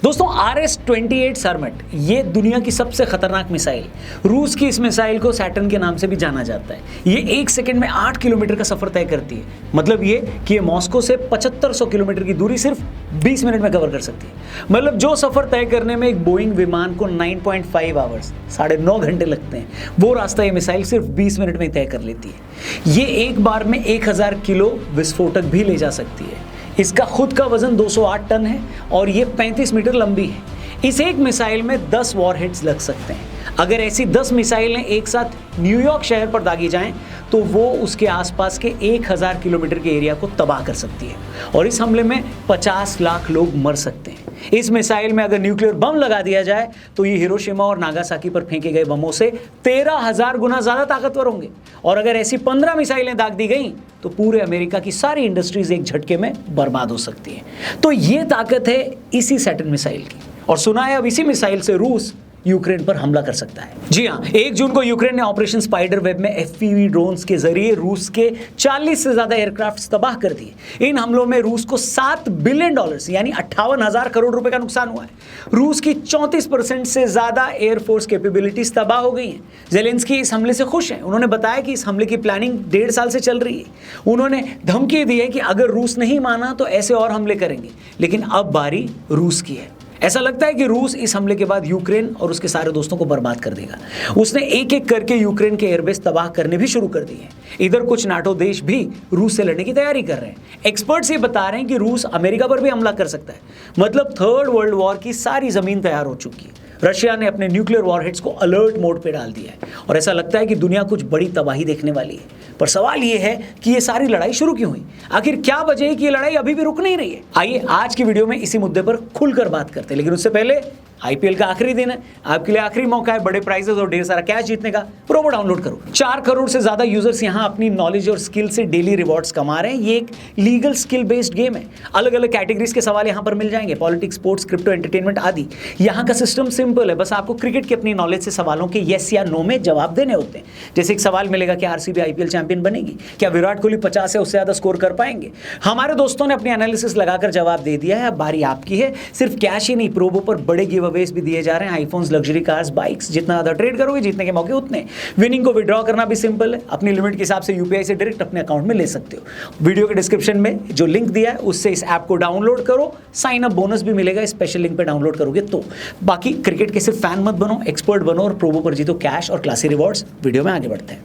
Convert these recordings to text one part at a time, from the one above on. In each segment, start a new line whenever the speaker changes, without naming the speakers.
दोस्तों RS-28 सरमट ये दुनिया की सबसे खतरनाक मिसाइल, रूस की इस मिसाइल को सैटर्न के नाम से भी जाना जाता है। ये 1 सेकंड में 8 किलोमीटर का सफर तय करती है। मतलब ये कि ये मॉस्को से 7500 किलोमीटर की दूरी सिर्फ 20 मिनट में कवर कर सकती है। मतलब जो सफर तय करने में एक बोइंग विमान को 9.5 आवर्स 9.5 घंटे लगते हैं, वो रास्ता ये मिसाइल सिर्फ 20 मिनट में तय कर लेती है। ये एक बार में 1000 किलो विस्फोटक भी ले जा सकती है। इसका खुद का वजन 208 टन है और ये 35 मीटर लंबी है। इस एक मिसाइल में 10 वॉरहेड्स लग सकते हैं। अगर ऐसी 10 मिसाइलें एक साथ न्यूयॉर्क शहर पर दागी जाएं तो वो उसके आसपास के 1000 किलोमीटर के एरिया को तबाह कर सकती है और इस हमले में 50 लाख लोग मर सकते हैं। इस मिसाइल में अगर न्यूक्लियर बम लगा दिया जाए तो ये हिरोशिमा और नागासाकी पर फेंके गए बमों से 13,000 गुना ज्यादा ताकतवर होंगे और अगर ऐसी 15 मिसाइलें दाग दी गई तो पूरे अमेरिका की सारी इंडस्ट्रीज एक झटके में बर्बाद हो सकती है। तो ये ताकत है इसी सैटर्न मिसाइल की और सुना है अब इसी मिसाइल से रूस यूक्रेन पर हमला कर सकता है। जी हाँ, 1 जून को यूक्रेन ने ऑपरेशन स्पाइडर वेब में FPV ड्रोन्स के जरिए रूस के 40 से ज्यादा एयरक्राफ्ट तबाह कर दिए। इन हमलों में रूस को $7 बिलियन यानी 58,000 करोड़ रुपए का नुकसान हुआ है। रूस की 34% से ज्यादा एयरफोर्स कैपेबिलिटीज तबाह हो गई हैं। जेलेंस्की इस हमले से खुश हैं। उन्होंने बताया कि इस हमले की प्लानिंग 1.5 साल से चल रही है। उन्होंने धमकी दी है कि अगर रूस नहीं माना तो ऐसे और हमले करेंगे, लेकिन अब बारी रूस की है। ऐसा लगता है कि रूस इस हमले के बाद यूक्रेन और उसके सारे दोस्तों को बर्बाद कर देगा। उसने एक एक करके यूक्रेन के एयरबेस तबाह करने भी शुरू कर दिए हैं। इधर कुछ नाटो देश भी रूस से लड़ने की तैयारी कर रहे हैं। एक्सपर्ट्स ये बता रहे हैं कि रूस अमेरिका पर भी हमला कर सकता है। मतलब 3rd वर्ल्ड वॉर की सारी जमीन तैयार हो चुकी है। रशिया ने अपने न्यूक्लियर वॉरहेड्स को अलर्ट मोड पे डाल दिया है और ऐसा लगता है कि दुनिया कुछ बड़ी तबाही देखने वाली है। पर सवाल ये है कि ये सारी लड़ाई शुरू क्यों हुई? आखिर क्या वजह है कि ये लड़ाई अभी भी रुक नहीं रही है? आइए आज की वीडियो में इसी मुद्दे पर खुलकर बात करते हैं, लेकिन उससे पहले IPL का आखिरी दिन है। आपके लिए आखिरी मौका है बड़े प्राइजेस और ढेर सारा कैश जीतने का। प्रोमो डाउनलोड करो। 4 करोड़ से ज्यादा यूजर्स यहाँ अपनी नॉलेज और स्किल से डेली रिवॉर्ड्स कमा रहे हैं। ये एक लीगल स्किल बेस्ड गेम है। अलग अलग कैटेगरीज के सवाल यहाँ पर मिल जाएंगे, पॉलिटिक्स, स्पोर्ट्स, क्रिप्टो, एंटरटेनमेंट आदि। यहाँ का सिस्टम सिंपल है, बस आपको क्रिकेट की अपनी नॉलेज से सवालों के येस या नो में जवाब देने होते हैं। जैसे एक सवाल मिलेगा कि RCB IPL चैंपियन बनेगी, क्या विराट कोहली 50 से उससे ज्यादा स्कोर कर पाएंगे? हमारे दोस्तों ने अपनी एनालिसिस लगाकर जवाब दे दिया है। अब बारी आपकी है। सिर्फ कैश ही नहीं, प्रोबो पर बड़े गिव अवेज भी दिए जा रहे हैं। IPhones, luxury cars, bikes. जितना ज्यादा ट्रेड करोगे जीतने के मौके उतने। विनिंग को विड्रॉ करना भी सिंपल है। अपनी लिमिट के हिसाब से UPI से डायरेक्ट अपने अकाउंट में ले सकते हो। वीडियो के डिस्क्रिप्शन में जो लिंक दिया है उससे इस ऐप को डाउनलोड करो। साइन अप बोनस भी मिलेगा स्पेशल लिंक पे डाउनलोड करोगे तो। बाकी क्रिकेट के सिर्फ फैन मत बनो, एक्सपर्ट बनो और प्रोबो पर जीतो कैश और क्लासी रिवॉर्ड्स। वीडियो में आगे बढ़ते हैं।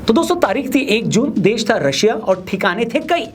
तो दोस्तों तारीख थी 1 जून, देश था रशिया और ठिकाने थे कई।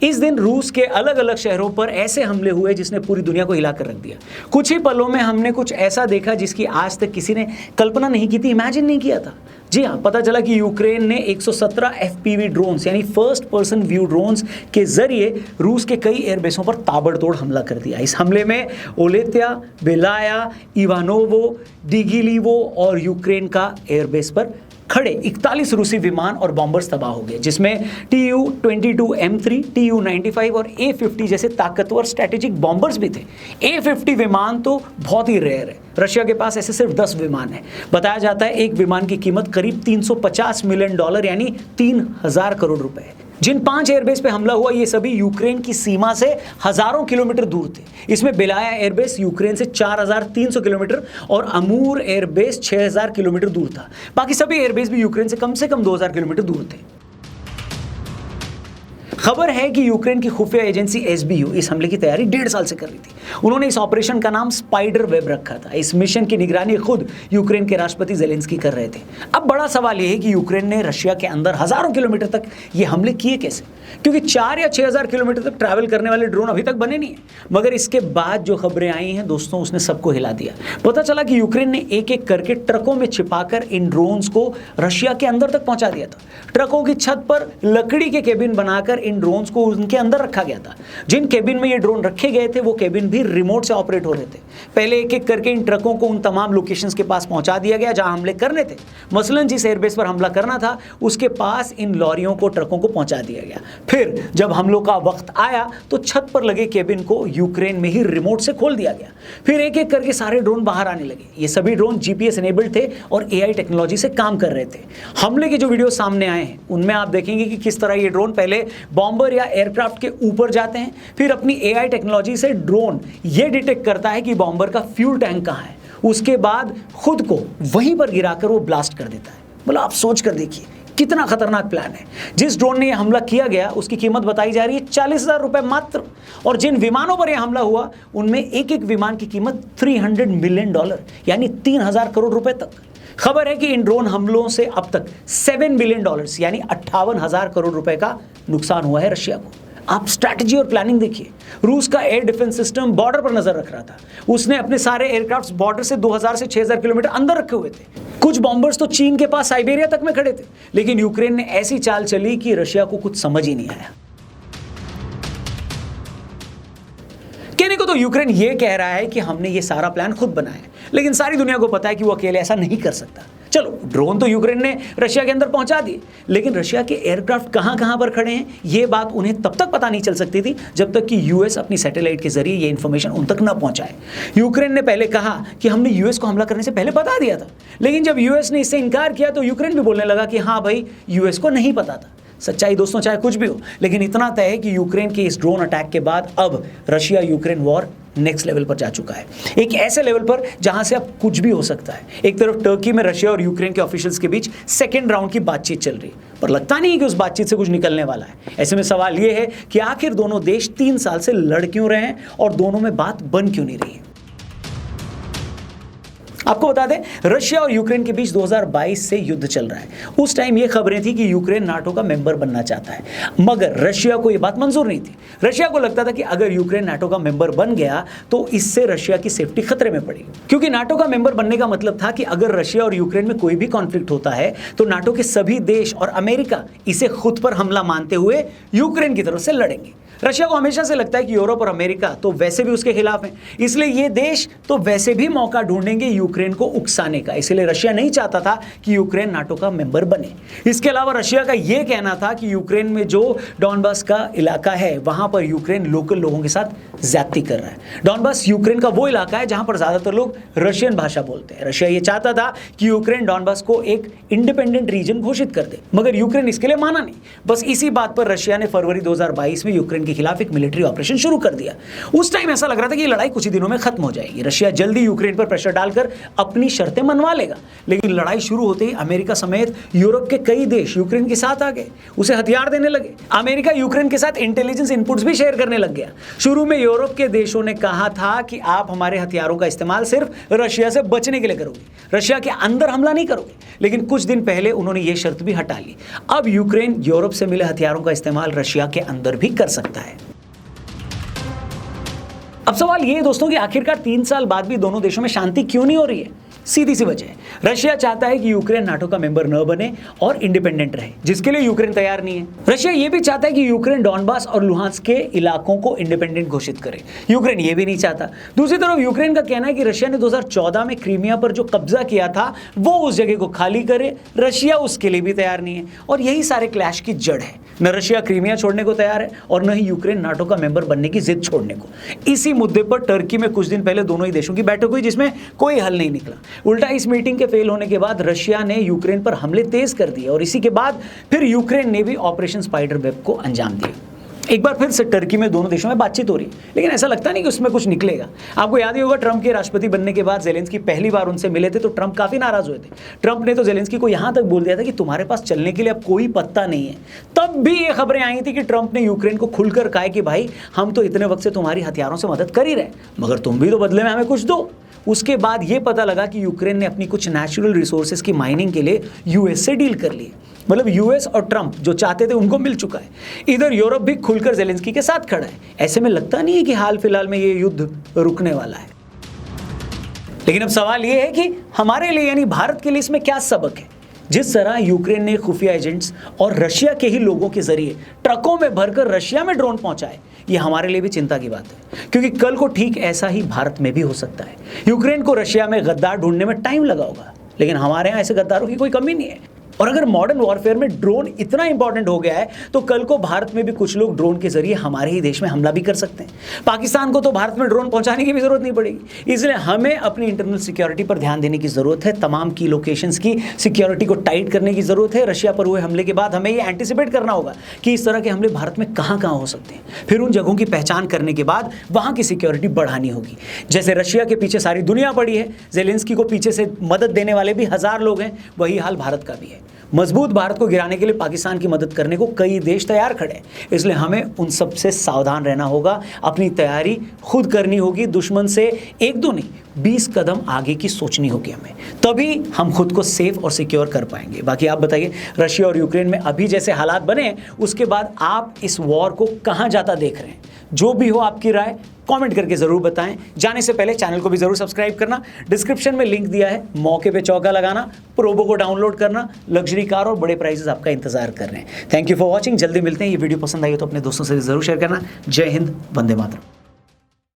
इस दिन रूस के अलग अलग शहरों पर ऐसे हमले हुए जिसने पूरी दुनिया को हिलाकर रख दिया। कुछ ही पलों में हमने कुछ ऐसा देखा जिसकी आज तक किसी ने कल्पना नहीं की थी, इमेजिन नहीं किया था। जी हाँ, पता चला कि यूक्रेन ने 117 FPV ड्रोन्स यानी फर्स्ट पर्सन व्यू ड्रोन्स के जरिए रूस के कई एयरबेसों पर ताबड़तोड़ हमला कर दिया। इस हमले में ओलेत्या, बेलाया, इवानोवो, डिगिलीवो और यूक्रेन का एयरबेस पर खड़े 41 रूसी विमान और बॉम्बर्स तबाह हो गए, जिसमें Tu-22M3, Tu-95 और A-50 जैसे ताकतवर स्ट्रेटेजिक बॉम्बर्स भी थे। A-50 विमान तो बहुत ही रेयर है। रशिया के पास ऐसे सिर्फ 10 विमान हैं। बताया जाता है एक विमान की कीमत करीब $350 मिलियन यानी 3000 करोड़ रुपए है। जिन 5 एयरबेस पे हमला हुआ ये सभी यूक्रेन की सीमा से हजारों किलोमीटर दूर थे। इसमें बेलाया एयरबेस यूक्रेन से 4300 किलोमीटर और अमूर एयरबेस 6000 किलोमीटर दूर था। बाकी सभी एयरबेस भी यूक्रेन से कम 2000 किलोमीटर दूर थे। खबर है कि यूक्रेन की खुफिया एजेंसी SBU इस हमले की तैयारी 1.5 साल से कर रही थी। उन्होंने इस ऑपरेशन का नाम स्पाइडर वेब रखा था। इस मिशन की निगरानी खुद यूक्रेन के राष्ट्रपति जेलेंस्की कर रहे थे। अब बड़ा सवाल यह है कि यूक्रेन ने रशिया के अंदर हजारों किलोमीटर तक ये हमले किए कैसे? क्योंकि 4 या 6000 किलोमीटर तक ट्रैवल करने वाले ड्रोन अभी तक बने नहीं है। मगर इसके बाद जो खबरें आई हैं दोस्तों, उसने सबको हिला दिया। पता चला कि यूक्रेन ने एक एक करके ट्रकों में छिपाकर इन ड्रोन्स को रशिया के अंदर तक पहुंचा दिया था। ट्रकों की छत पर लकड़ी के केबिन बनाकर इन ड्रोन्स को उनके अंदर रखा गया था। जिन केबिन में ये ड्रोन रखे गए थे वो केबिन भी रिमोट से ऑपरेट हो रहे थे। पहले एक एक करके इन ट्रकों को उन तमाम लोकेशंस के पास पहुंचा दिया गया जहां हमले करने थे। मसलन जिस एयरबेस पर हमला करना था उसके पास इन लॉरियों को, ट्रकों को पहुंचा दिया गया। फिर जब हमलों का वक्त आया तो छत पर लगे केबिन को यूक्रेन में ही रिमोट से खोल दिया गया। फिर एक एक करके सारे ड्रोन बाहर आने लगे। ये सभी ड्रोन GPS एनेबल्ड थे और AI टेक्नोलॉजी से काम कर रहे थे। हमले के जो वीडियो सामने आए हैं उनमें आप देखेंगे कि किस तरह ये ड्रोन पहले बॉम्बर या एयरक्राफ्ट के ऊपर जाते हैं, फिर अपनी AI टेक्नोलॉजी से ड्रोन ये डिटेक्ट करता है कि बॉम्बर का फ्यूल टैंक कहाँ है, उसके बाद खुद को वहीं पर गिराकर वो ब्लास्ट कर देता है। मतलब आप सोच कर देखिए कितना खतरनाक प्लान है। जिस ड्रोन ने यह हमला किया गया उसकी कीमत बताई जा रही है 40,000 रुपए मात्र, और जिन विमानों पर यह हमला हुआ उनमें एक एक विमान की कीमत $300 मिलियन यानी 3,000 करोड़ रुपए तक। खबर है कि इन ड्रोन हमलों से अब तक $7 बिलियन यानी 58,000 करोड़ रुपए का नुकसान हुआ है रशिया को। आप स्ट्रैटेजी और प्लानिंग देखिए। रूस का एयर डिफेंस सिस्टम बॉर्डर पर नजर रख रहा था। उसने अपने सारे एयरक्राफ्ट बॉर्डर से 2,000 से 6,000 किलोमीटर अंदर रखे हुए थे। कुछ बॉम्बर्स तो चीन के पास साइबेरिया तक में खड़े थे, लेकिन यूक्रेन ने ऐसी चाल चली कि रशिया को कुछ समझ ही नहीं आया। कहने को तो यूक्रेन ये कह रहा है कि हमने ये सारा प्लान खुद बनाया है, लेकिन सारी दुनिया को पता है कि वो अकेले ऐसा नहीं कर सकता। चलो, ड्रोन तो यूक्रेन ने रशिया के अंदर पहुंचा दिए, लेकिन रशिया के एयरक्राफ्ट कहां पर खड़े हैं ये बात उन्हें तब तक पता नहीं चल सकती थी जब तक कि यूएस अपनी सैटेलाइट के जरिए ये इंफॉर्मेशन उन तक न पहुंचाए। यूक्रेन ने पहले कहा कि हमने यूएस को हमला करने से पहले बता दिया था, लेकिन जब यूएस ने इससे इनकार किया तो यूक्रेन भी बोलने लगा कि हाँ भाई, यूएस को नहीं पता था। सच्चाई दोस्तों चाहे कुछ भी हो, लेकिन इतना तय है कि यूक्रेन के इस ड्रोन अटैक के बाद अब Russia Ukraine war next level पर जा चुका है, एक ऐसे लेवल पर जहां से अब कुछ भी हो सकता है। एक तरफ टर्की में रशिया और यूक्रेन के ऑफिशियल्स के बीच सेकेंड राउंड की बातचीत चल रही है, पर लगता नहीं है कि उस बातचीत से कुछ निकलने वाला है। ऐसे में सवाल यह है कि आखिर दोनों देश 3 साल से लड़ क्यों रहे हैं और दोनों में बात बन क्यों नहीं रही है। आपको बता दें, रशिया और यूक्रेन के बीच 2022 से युद्ध चल रहा है। उस टाइम ये खबरें थी कि यूक्रेन नाटो का मेंबर बनना चाहता है, मगर रशिया को ये बात मंजूर नहीं थी। रशिया को लगता था कि अगर यूक्रेन नाटो का मेंबर बन गया तो इससे रशिया की सेफ्टी खतरे में पड़ेगी, क्योंकि नाटो का मेंबर बनने का मतलब था कि अगर रशिया और यूक्रेन में कोई भी कॉन्फ्लिक्ट होता है तो नाटो के सभी देश और अमेरिका इसे खुद पर हमला मानते हुए यूक्रेन की तरफ से लड़ेंगे। रशिया को हमेशा से लगता है कि यूरोप और अमेरिका तो वैसे भी उसके खिलाफ हैं, इसलिए ये देश तो वैसे भी मौका ढूंढेंगे यूक्रेन को उकसाने का। इसलिए रशिया नहीं चाहता था कि यूक्रेन नाटो का मेंबर बने। इसके अलावा रशिया का यह कहना था कि यूक्रेन में जो डॉनबास का इलाका है वहां पर यूक्रेन लोकल लोगों के साथ ज्यादती कर रहा है। डॉनबास यूक्रेन का वो इलाका है जहां पर ज्यादातर लोग रशियन भाषा बोलते हैं। रशिया ये चाहता था कि यूक्रेन डॉनबास को एक इंडिपेंडेंट रीजन घोषित कर दे, मगर यूक्रेन इसके लिए माना नहीं। बस इसी बात पर रशिया ने फरवरी 2022 में यूक्रेन के खिलाफ एक मिलिट्री ऑपरेशन शुरू कर दिया। उस टाइम ऐसा लग रहा था कि लड़ाई कुछ ही दिनों में खत्म हो जाएगी, रशिया जल्दी यूक्रेन पर प्रेशर डालकर अपनी शर्तें मनवा लेगा। लेकिन लड़ाई शुरू होते ही अमेरिका समेत यूरोप के कई देश यूक्रेन के साथ आ गए, उसे हथियार देने लगे। अमेरिका यूक्रेन के साथ इंटेलिजेंस इनपुट्स भी शेयर करने लग गया। शुरू में यूरोप के देशों ने कहा था कि आप हमारे हथियारों का इस्तेमाल सिर्फ रशिया से बचने के लिए करोगे, रशिया के अंदर हमला नहीं करोगे। लेकिन कुछ दिन पहले उन्होंने यह शर्त भी हटा ली। अब यूक्रेन यूरोप से मिले हथियारों का इस्तेमाल रशिया के अंदर भी कर सकता है। अब सवाल ये है दोस्तों कि आखिरकार 3 साल बाद भी दोनों देशों में शांति क्यों नहीं हो रही है। सीधी सी वजह है, रशिया चाहता है कि यूक्रेन नाटो का मेंबर न बने और इंडिपेंडेंट रहे, जिसके लिए यूक्रेन तैयार नहीं है। रशिया ये भी चाहता है कि यूक्रेन डॉनबास और लुहांस्क के इलाकों को इंडिपेंडेंट घोषित करे, यूक्रेन ये भी नहीं चाहता। दूसरी तरफ यूक्रेन का कहना है कि रशिया ने 2014 में क्रीमिया पर जो कब्जा किया था वो उस जगह को खाली करे, रशिया उसके लिए भी तैयार नहीं है। और यही सारे क्लैश की जड़ है। न रशिया क्रीमिया छोड़ने को तैयार है और न ही यूक्रेन नाटो का मेंबर बनने की जिद छोड़ने को। इसी मुद्दे पर टर्की में कुछ दिन पहले दोनों ही देशों की बैठक हुई, जिसमें कोई हल नहीं निकला। उल्टा इस मीटिंग के फेल होने के बाद रशिया ने यूक्रेन पर हमले तेज कर दिए और इसी के बाद फिर यूक्रेन ने भी ऑपरेशन स्पाइडर वेब को अंजाम दिया। एक बार फिर से टर्की में दोनों देशों में बातचीत हो रही है, लेकिन ऐसा लगता नहीं कि उसमें कुछ निकलेगा। आपको याद ही होगा, ट्रंप के राष्ट्रपति बनने के बाद जेलेंस्की पहली बार उनसे मिले थे तो ट्रंप काफी नाराज हुए थे। ट्रंप ने तो जेलेंस्की को यहां तक बोल दिया था कि तुम्हारे पास चलने के लिए अब कोई पत्ता नहीं है। तब भी ये खबरें आई थी कि ट्रंप ने यूक्रेन को खुलकर कहा कि भाई हम तो इतने वक्त से तुम्हारी हथियारों से मदद कर ही रहे, मगर तुम भी तो बदले में हमें कुछ दो। उसके बाद ये पता लगा कि यूक्रेन ने अपनी कुछ नेचुरल रिसोर्सेज की माइनिंग के लिए यूएस से डील कर ली। मतलब यूएस और ट्रंप जो चाहते थे उनको मिल चुका है। इधर यूरोप भी खुलकर जेलेंस्की के साथ खड़ा है। ऐसे में लगता नहीं है कि हाल फिलहाल में ये युद्ध रुकने वाला है। लेकिन अब सवाल ये है कि हमारे लिए यानी भारत के लिए इसमें क्या सबक है। जिस तरह यूक्रेन ने खुफिया एजेंट्स और रशिया के ही लोगों के जरिए ट्रकों में भरकर रशिया में ड्रोन पहुंचाए, ये हमारे लिए भी चिंता की बात है, क्योंकि कल को ठीक ऐसा ही भारत में भी हो सकता है। यूक्रेन को रशिया में गद्दार ढूंढने में टाइम लगा होगा, लेकिन हमारे यहाँ ऐसे गद्दारों की कोई कमी नहीं है। और अगर मॉडर्न वॉरफेयर में ड्रोन इतना इंपॉर्टेंट हो गया है तो कल को भारत में भी कुछ लोग ड्रोन के जरिए हमारे ही देश में हमला भी कर सकते हैं। पाकिस्तान को तो भारत में ड्रोन पहुंचाने की भी जरूरत नहीं पड़ेगी। इसलिए हमें अपनी इंटरनल सिक्योरिटी पर ध्यान देने की जरूरत है। तमाम की लोकेशंस की सिक्योरिटी को टाइट करने की जरूरत है। रशिया पर हुए हमले के बाद हमें ये एंटिसिपेट करना होगा कि इस तरह के हमले भारत में कहां कहां हो सकते हैं। फिर उन जगहों की पहचान करने के बाद वहां की सिक्योरिटी बढ़ानी होगी। जैसे रशिया के पीछे सारी दुनिया पड़ी है, जेलेंस्की को पीछे से मदद देने वाले भी हजार लोग हैं, वही हाल भारत का भी है। मजबूत भारत को गिराने के लिए पाकिस्तान की मदद करने को कई देश तैयार खड़े हैं। इसलिए हमें उन सब से सावधान रहना होगा। अपनी तैयारी खुद करनी होगी। दुश्मन से एक दो नहीं 20 कदम आगे की सोचनी होगी हमें, तभी हम खुद को सेफ और सिक्योर कर पाएंगे। बाकी आप बताइए, रशिया और यूक्रेन में अभी जैसे हालात बने हैं उसके बाद आप इस वॉर को कहां जाता देख रहे हैं? जो भी हो आपकी राय कमेंट करके जरूर बताएं। जाने से पहले चैनल को भी जरूर सब्सक्राइब करना। डिस्क्रिप्शन में लिंक दिया है, मौके पे चौका लगाना, प्रोबो को डाउनलोड करना। लग्जरी कार और बड़े प्राइजेस आपका इंतजार कर रहे हैं। Thank you for watching. जल्दी मिलते हैं। ये वीडियो पसंद आई हो तो अपने दोस्तों से जरूर शेयर करना। जय हिंद, वंदे मातरम।